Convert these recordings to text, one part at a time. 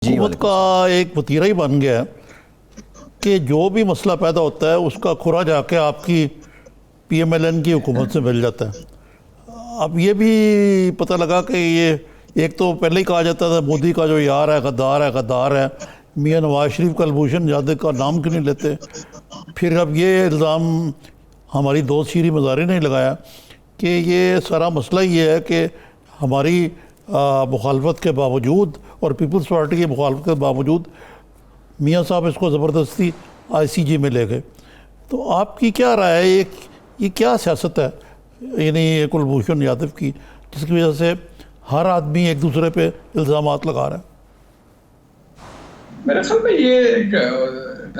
حکومت کا ایک وتیرہ ہی بن گیا ہے کہ جو بھی مسئلہ پیدا ہوتا ہے اس کا کھرا جا کے آپ کی پی ایم ایل این کی حکومت سے مل جاتا ہے۔ اب یہ بھی پتہ لگا کہ یہ ایک تو پہلے ہی کہا جاتا تھا مودی کا جو یار ہے غدار ہے، میاں نواز شریف کلبھوشن جادو کا نام کیوں نہیں لیتے؟ پھر اب یہ الزام ہماری دوست شیریں مزاری نے لگایا کہ یہ سارا مسئلہ یہ ہے کہ ہماری مخالفت کے باوجود اور پیپلز پارٹی کی مخالفت کے باوجود میاں صاحب اس کو زبردستی آئی سی جی میں لے گئے۔ تو آپ کی کیا رائے ہے، یہ کیا سیاست ہے یعنی کلبھوشن یادو کی، جس کی وجہ سے ہر آدمی ایک دوسرے پہ الزامات لگا رہا ہے؟ میرے خیال میں یہ ایک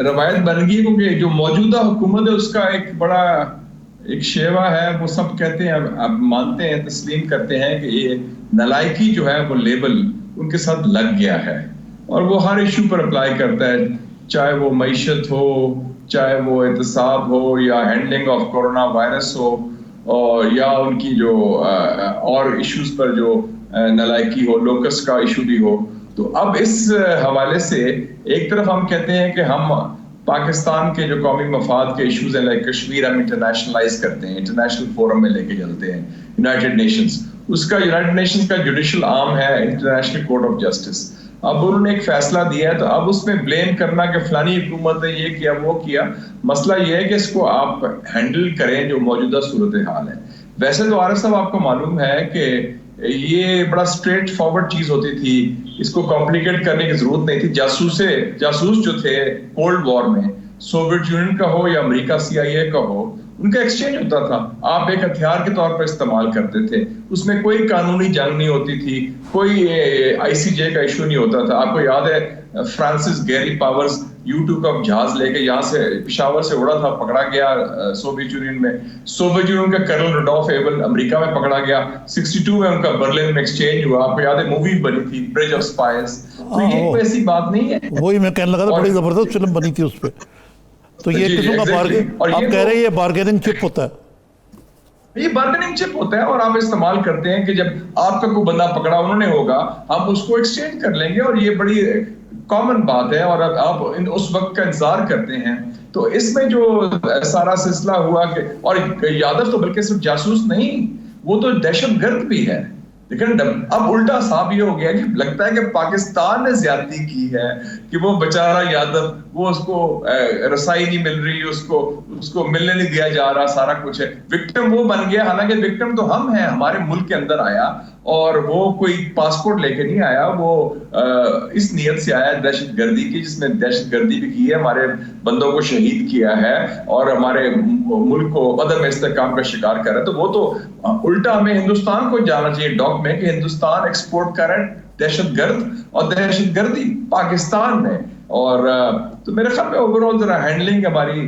روایت بن گئی کیونکہ جو موجودہ حکومت ہے اس کا ایک بڑا ایک شیوا ہے، وہ سب کہتے ہیں اب مانتے ہیں تسلیم کرتے ہیں کہ یہ نالائکی جو ہے وہ لیبل ان کے ساتھ لگ گیا ہے اور وہ ہر ایشو پر اپلائی کرتا ہے، چاہے وہ معیشت ہو، چاہے وہ احتساب ہو، یا ہینڈلنگ آف کورونا وائرس ہو، اور یا ان کی جو اور ایشوز پر جو نالائکی ہو، لوکس کا ایشو بھی ہو۔ تو اب اس حوالے سے ایک طرف ہم کہتے ہیں کہ ہم پاکستان کے جو قومی مفاد کے ایشوز ہیں لائک کشمیر ہم انٹرنیشنلائز کرتے ہیں، انٹرنیشنل فورم میں لے کے چلتے ہیں، یونائٹڈ نیشنز، اس کا یونائٹڈ نیشنز کا جوڈیشل آرم ہے انٹرنیشنل کورٹ آف جسٹس۔ اب انہوں نے ایک فیصلہ دیا ہے تو اب اس میں بلیم کرنا کہ فلانی حکومت نے یہ کیا وہ کیا، مسئلہ یہ ہے کہ اس کو آپ ہینڈل کریں جو موجودہ صورتحال ہے۔ ویسے تو عارف صاحب آپ کو معلوم ہے کہ یہ بڑا اسٹریٹ فارورڈ چیز ہوتی تھی، اس کو کمپلیکیٹ کرنے کی ضرورت نہیں تھی۔ جاسوس جو تھے کولڈ وار میں، سوویت یونین کا ہو یا امریکہ CIA کا ہو، ان کا ایکسچینج ہوتا تھا، آپ ایک ہتھیار کے طور پر استعمال کرتے تھے، اس میں کوئی قانونی جنگ نہیں ہوتی تھی، کوئی ICJ کا ایشو نہیں ہوتا تھا۔ آپ کو یاد ہے فرانسس گیری پاورز U2 کا جہاز لے کے یہاں سے پشاور سے اڑا تھا، پکڑا گیا سوویت یونین میں، سوویت یونین کا کرنل روڈولف ایبل امریکہ میں پکڑا گیا، 62 میں ان کا برلن میں ایکسچینج ہوا، آپ کو یاد ہے مووی بنی تھی برج آف اسپائرز۔ تو یہ کوئی ایسی بات نہیں ہے، وہی میں کہنے لگا تھا، بڑی زبردست فلم بنی تھی اس پہ۔ تو یہ قسم کا آپ کہہ رہے ہیں یہ بارگیننگ چپ ہوتا ہے، یہ بارگیننگ چپ ہوتا ہے اور آپ استعمال کرتے ہیں کہ جب آپ کا کوئی بندہ پکڑا انہوں نے ہوگا ہم اس کو ایکسچینج کر لیں گے، اور یہ بڑی کامن بات ہے اور آپ اس وقت کا انتظار کرتے ہیں۔ تو اس میں جو سارا سلسلہ ہوا کہ اور یادو تو بلکہ صرف جاسوس نہیں، وہ تو دہشت گرد بھی ہے، لیکن اب الٹا صاحب یہ ہو گیا کہ لگتا ہے کہ پاکستان نے زیادتی کی ہے کہ وہ بیچارہ یادو، وہ اس کو رسائی نہیں مل رہی، اس کو ملنے نہیں دیا جا رہا، سارا کچھ ہے، وکٹم وہ بن گیا، حالانکہ وکٹم تو ہم ہیں، ہمارے ملک کے اندر آیا اور وہ کوئی پاسپورٹ لے کے نہیں آیا، وہ اس نیت سے آیا دہشت گردی کی، جس میں دہشت گردی بھی کی ہے، ہمارے بندوں کو شہید کیا ہے اور ہمارے ملک کو عدم استحکام کا شکار کر رہا ہے۔ تو وہ تو الٹا ہمیں ہندوستان کو جانا چاہیے ڈاک میں کہ ہندوستان ایکسپورٹ کر رہا ہے دہشت گرد اور دہشت گردی پاکستان میں۔ اور تو میرے خیال میں اوورآل ذرا ہینڈلنگ ہماری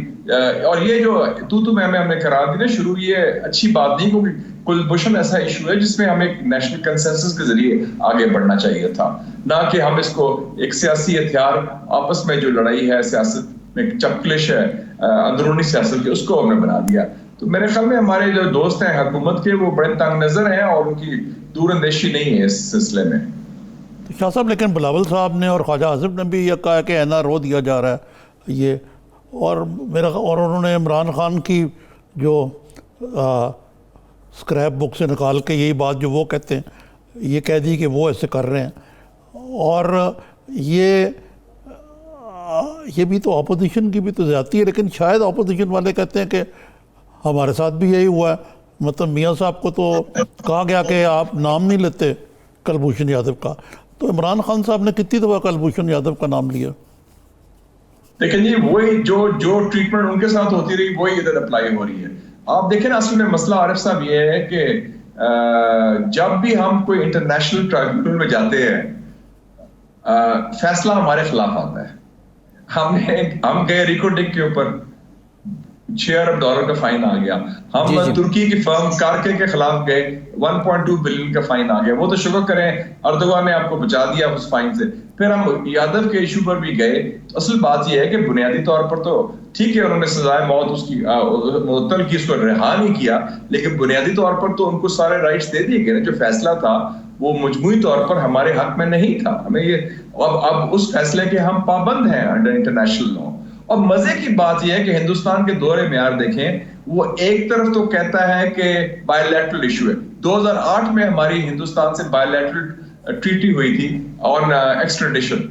اور یہ جو تو میں ہمیں قرار دی نا شروع، یہ اچھی بات نہیں، کیونکہ کلبھوشن ایسا ایشو ہے جس میں ہمیں ایک نیشنل کنسنسس کے ذریعے آگے بڑھنا چاہیے تھا، نہ کہ ہم اس کو ایک سیاسی ہتھیار، آپس میں جو لڑائی ہے سیاست میں چپکلش ہے اندرونی سیاست کی، اس کو ہم نے بنا دیا۔ تو میرے خیال میں ہمارے جو دوست ہیں حکومت کے وہ بڑے تنگ نظر ہیں اور ان کی دور اندیشی نہیں ہے اس سلسلے میں۔ شاہ صاحب لیکن بلاول صاحب نے اور خواجہ آصف نے بھی یہ کہا کہ اینا رو دیا جا رہا ہے یہ، اور انہوں نے عمران خان کی جو اسکریپ بک سے نکال کے یہی بات جو وہ کہتے ہیں یہ کہہ دی کہ وہ ایسے کر رہے ہیں، اور یہ بھی تو اپوزیشن کی بھی تو زیادتی ہے، لیکن شاید اپوزیشن والے کہتے ہیں کہ ہمارے ساتھ بھی یہی ہوا ہے، مطلب میاں صاحب کو تو کہا گیا کہ آپ نام نہیں لیتے کلبھوشن یادو کا، تو عمران خان صاحب نے کتنی دفعہ کلبھوشن یادو کا نام لیا؟ لیکن یہ وہی جو ٹریٹمنٹ ان کے ساتھ ہوتی رہی وہی ادھر اپلائی ہو رہی ہے۔ آپ دیکھیں نا اصل میں مسئلہ عارف صاحب یہ ہے کہ جب بھی ہم کوئی انٹرنیشنل ٹرائبونل میں جاتے ہیں فیصلہ ہمارے خلاف آتا ہے۔ ہم گئے ریکارڈنگ کے اوپر $6 ارب کا فائن آ گیا، ہم ترکی کی فرم کارکے کے خلاف گئے 1.2 بلین کا فائن آ گیا، وہ تو شکر کریں اردوغان نے آپ کو بچا دیا اس فائن سے۔ پھر ہم یادو کے ایشو پر بھی گئے، تو اصل بات یہ ہے کہ بنیادی طور پر تو ٹھیک ہے انہوں نے سزائے موت اس کی معطل کی، اس کو رہا نہیں کیا، لیکن بنیادی طور پر تو ان کو سارے رائٹس دے دیے گئے، جو فیصلہ تھا وہ مجموعی طور پر ہمارے حق میں نہیں تھا. ہمیں یہ اب اس فیصلے کے ہم پابند ہیں انڈر انٹرنیشنل لا. اور مزے کی بات یہ ہے کہ ہندوستان کے دور معیار دیکھیں, وہ ایک طرف تو کہتا ہے کہ بائی لیٹرل ایشو ہے. 2008 میں ہماری ہندوستان سے بائی لیٹرل ٹریٹی ہوئی تھی آن ایکسٹریڈیشن.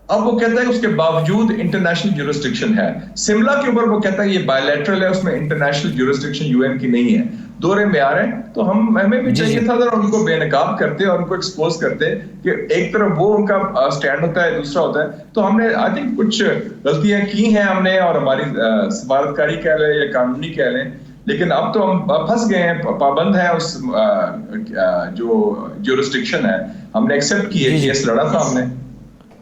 اب وہ کہتا ہے کہ اس کے باوجود انٹرنیشنل جورسڈکشن ہے. سملا کے اوپر وہ کہتا ہے یہ بائی لیٹرل ہے, اس میں انٹرنیشنل جورسڈکشن یو این کی نہیں ہے. دور معیار ہے. تو ہمیں بھی چاہیے تھا ذرا ان کو بے نقاب کرتے اور ان کو ایکسپوز کرتے کہ ایک طرف وہ ان کا سٹینڈ ہوتا ہے, دوسرا ہوتا ہے. تو ہم نے آئی تھنک کچھ غلطیاں کی ہیں ہم نے, اور ہماری سفارتکاری کہہ لیں یا قانونی کہہ لیں, لیکن اب تو ہم پھنس گئے ہیں, پابند ہیں اس جو جورسڈکشن ہے. ہم نے ایکسیپٹ کی ہے, کیس لڑا تھا ہم نے.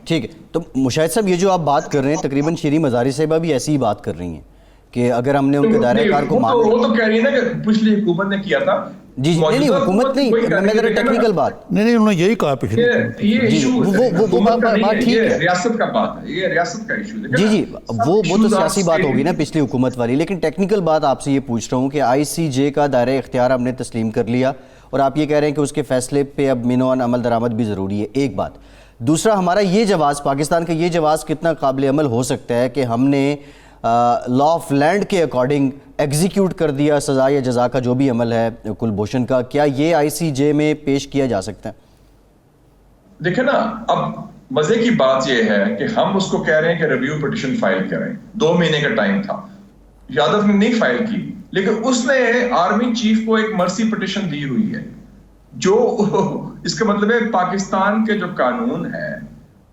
ٹھیک ہے. تو مشاہد صاحب, یہ جو آپ بات کر رہے ہیں تقریباً شیریں مزاری صاحبہ بھی ایسی ہی بات کر رہی ہیں کہ اگر ہم نے ان کے دائرہ کار کو وہ تو کہہ رہی ہے نا کہ پچھلی حکومت نے کیا تھا. جی نہیں, حکومت نہیں, میں ذرا ٹیکنیکل بات نہیں انہوں نے یہی کہا پچھلی یہ ایشو وہ بات ٹھیک ہے, ریاست کا بات ہے, یہ ریاست کا ایشو ہے. جی وہ تو سیاسی بات ہوگی نا پچھلی حکومت والی. لیکن ٹیکنیکل بات آپ سے یہ پوچھ رہا ہوں کہ آئی سی جے کا دائرہ اختیار ہم نے تسلیم کر لیا, اور آپ یہ کہہ رہے ہیں کہ اس کے فیصلے پہ اب مینوان عمل درآمد بھی ضروری ہے. ایک بات. دوسرا, ہمارا یہ جواز, پاکستان کا یہ جواز کتنا قابل عمل ہو سکتا ہے کہ ہم نے لا آف لینڈ کے اکارڈنگ ایگزیکیوٹ کر دیا سزا یا جزا کا جو بھی عمل ہے کلبھوشن کا, کیا یہ آئی سی جے میں پیش کیا جا سکتا ہے؟ دیکھیں نا, اب مزے کی بات یہ ہے کہ ہم اس کو کہہ رہے ہیں کہ ریویو پٹیشن فائل کریں. 2 مہینے کا ٹائم تھا, یادو نے نہیں فائل کی, لیکن اس نے آرمی چیف کو ایک مرسی پٹیشن دی ہوئی ہے, جو اس کا مطلب ہے پاکستان کے جو قانون ہے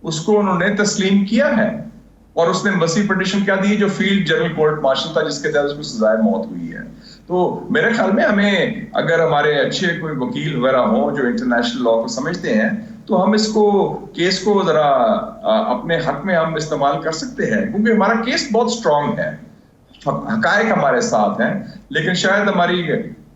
اس کو انہوں نے تسلیم کیا ہے. اور اس نے مرسی پٹیشن کیا دی, جو فیلڈ جنرل کورٹ مارشل تھا, جس کے تحت اس کو سزائے موت ہوئی ہے. تو میرے خیال میں ہمیں, اگر ہمارے اچھے کوئی وکیل وغیرہ ہوں جو انٹرنیشنل لا کو سمجھتے ہیں, تو ہم اس کو کیس کو ذرا اپنے حق میں ہم استعمال کر سکتے ہیں, کیونکہ ہمارا کیس بہت سٹرونگ ہے, حقائق ہمارے ساتھ ہیں. لیکن شاید ہماری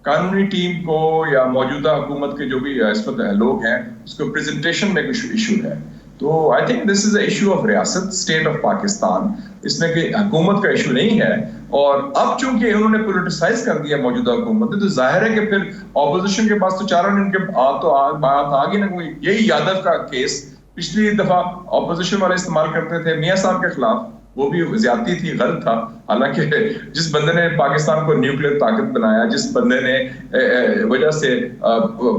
قانونی ٹیم کو یا موجودہ حکومت کے جو بھی اس وقت لوگ ہیں, اس کو پریزنٹیشن میں کچھ ایشو ہے. تو I think this is a issue of ریاست, اسٹیٹ آف پاکستان. اس میں کہ حکومت کا ایشو نہیں ہے. اور اب چونکہ انہوں نے پولیٹیسائز کر دیا موجودہ حکومت نے, تو ظاہر ہے کہ پھر اپوزیشن کے پاس تو چاروں نے ان کے بات آ گئی نا. کوئی یہی یادو کا کیس پچھلی دفعہ اپوزیشن والے استعمال کرتے تھے میاں صاحب کے خلاف, وہ بھی زیادتی تھی, غلط تھا. حالانکہ جس بندے نے پاکستان کو نیوکلیر طاقت بنایا, جس بندے نے وجہ سے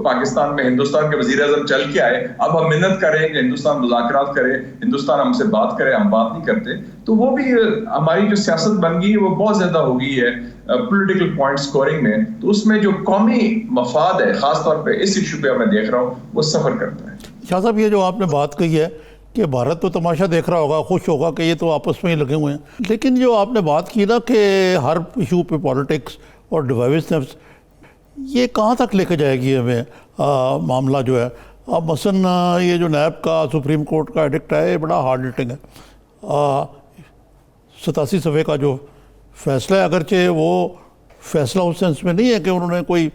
پاکستان میں ہندوستان کے وزیر اعظم چل کے آئے, اب ہم منت کریں کہ ہندوستان مذاکرات کرے, ہندوستان ہم سے بات کرے, ہم بات نہیں کرتے. تو وہ بھی ہماری جو سیاست بن گئی وہ بہت زیادہ ہو گئی ہے پولیٹیکل پوائنٹ سکورنگ میں. تو اس میں جو قومی مفاد ہے, خاص طور پہ اس ایشو پہ میں دیکھ رہا ہوں, وہ سفر کرتا ہے. شاہ صاحب, یہ جو آپ نے بات کہی ہے کہ بھارت تو تماشا دیکھ رہا ہوگا, خوش ہوگا کہ یہ تو آپس میں ہی لگے ہوئے ہیں, لیکن جو آپ نے بات کی نا کہ ہر ایشو پہ پالیٹکس اور ڈیوائسنس, یہ کہاں تک لے کے جائے گی ہمیں معاملہ جو ہے. اب مثلاً یہ جو نیب کا سپریم کورٹ کا ایڈکٹ ہے, یہ بڑا ہارڈ ہٹنگ ہے. 87 صفحے کا جو فیصلہ ہے, اگرچہ وہ فیصلہ اس سینس میں نہیں ہے کہ انہوں نے کوئی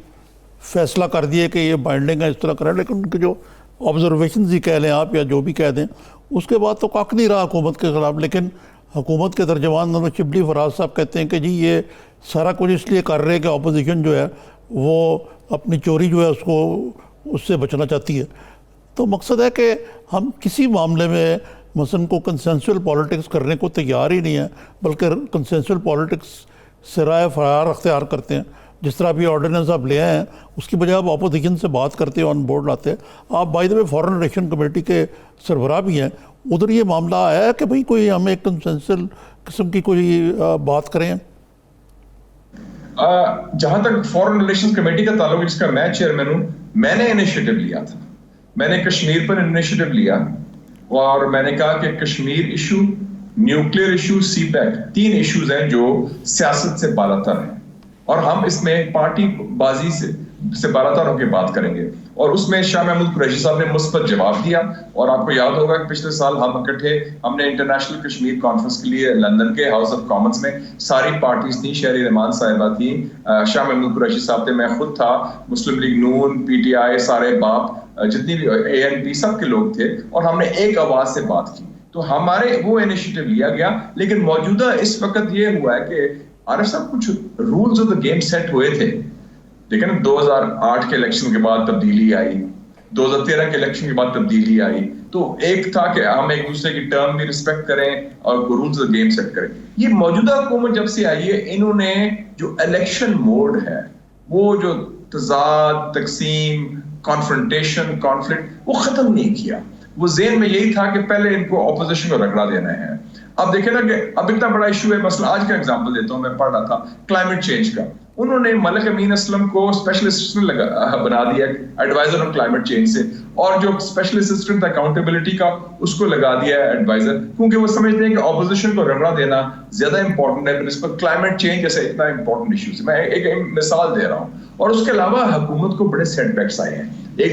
فیصلہ کر دیے کہ یہ بائنڈنگ ہے اس طرح کریں, لیکن ان کے جو آبزرویشنز ہی کہہ لیں آپ یا جو بھی کہہ دیں, اس کے بعد تو کاک نہیں رہا حکومت کے خلاف. لیکن حکومت کے ترجمان نواز شبلی فراز صاحب کہتے ہیں کہ جی یہ سارا کچھ اس لیے کر رہے ہیں کہ اپوزیشن جو ہے وہ اپنی چوری جو ہے اس کو اس سے بچنا چاہتی ہے. تو مقصد ہے کہ ہم کسی معاملے میں مثلا کو کنسنسول پالیٹکس کرنے کو تیار ہی نہیں ہے, بلکہ کنسنسول پالیٹکس سے رائے فرار اختیار کرتے ہیں. جس طرح ابھی آرڈیننس آپ لے آئے ہیں, اس کی بجائے آپ اپوزیشن سے بات کرتے ہیں, آن بورڈ لاتے ہیں. آپ by the way foreign relation committee کے سربراہ بھی ہیں, ادھر یہ معاملہ آیا ہے کہ بھئی کوئی ہمیں ایک کنسنسل قسم کی کوئی بات کریں؟ جہاں تک فارن ریلیشن کمیٹی کا تعلق, جس کا میں چیئرمین ہوں, میں نے انیشیٹو لیا تھا. میں نے کشمیر پر انیشیٹو لیا اور میں نے کہا کہ کشمیر ایشو, نیوکلیر ایشو, سی پیک, 3 ایشوز ہیں جو سیاست سے بالاتر ہیں, اور ہم اس میں پارٹی بازی سے بالاتر ہو کے بات کریں گے. اور اس میں شاہ محمود قریشی صاحب نے مثبت جواب دیا. اور آپ کو یاد ہوگا کہ پچھلے سال ہم اکٹھے, ہم نے انٹرنیشنل کشمیر کانفرنس کے لیے لندن کے ہاؤس آف کامنز میں ساری پارٹیز تھیں, شہری رحمان صاحبہ تھیں, شاہ محمود قریشی صاحب تھے, میں خود تھا, مسلم league known, P T I, سارے باپ, جتنی بھی اے این پی, سب کے لوگ تھے, اور ہم نے ایک آواز سے بات کی. تو ہمارے وہ انیشیٹو لیا گیا. لیکن موجودہ اس وقت یہ ہوا ہے کہ عارف صاحب کچھ rules of the game set ہوئے تھے, لیکن 2008 کے الیکشن کے بعد تبدیلی آئی, 2013 کے الیکشن کے بعد تبدیلی آئی تو ایک تھا کہ ہم ایک دوسرے کی ٹرم بھی رسپیکٹ کریں اور رولز آف گیم سیٹ کریں. یہ موجودہ حکومت جب سے آئی ہے انہوں نے جو الیکشن موڈ ہے وہ جو تضاد تقسیم کانفرنٹیشن کانفلکٹ وہ ختم نہیں کیا. وہ ذہن میں یہی تھا کہ پہلے ان کو اپوزیشن کو رگڑا دینا ہے. اب دیکھیں نا کہ اب اتنا بڑا ایشو ہے, مثلا آج کا ایگزامپل دیتا ہوں, میں پڑھ رہا تھا کلائمیٹ چینج کا, انہوں نے ملک امین اسلم کو اسپیشل اسسٹنٹ بنا دیا ایڈوائزر آن کلائمیٹ چینج سے, اور جو اسپیشل اسسٹنٹ تھا اکاؤنٹیبلٹی کا اس کو لگا دیا ہے ایڈوائزر, کیونکہ وہ سمجھتے ہیں کہ اپوزیشن کو رگڑا دینا زیادہ امپورٹنٹ ہے بنسبت کلائمیٹ چینج جیسے اتنا امپورٹنٹ ایشو سے. میں ایک مثال دے رہا ہوں. اور اس کے علاوہ حکومت کو بڑے سیٹ بیکس آئے ہیں. ایک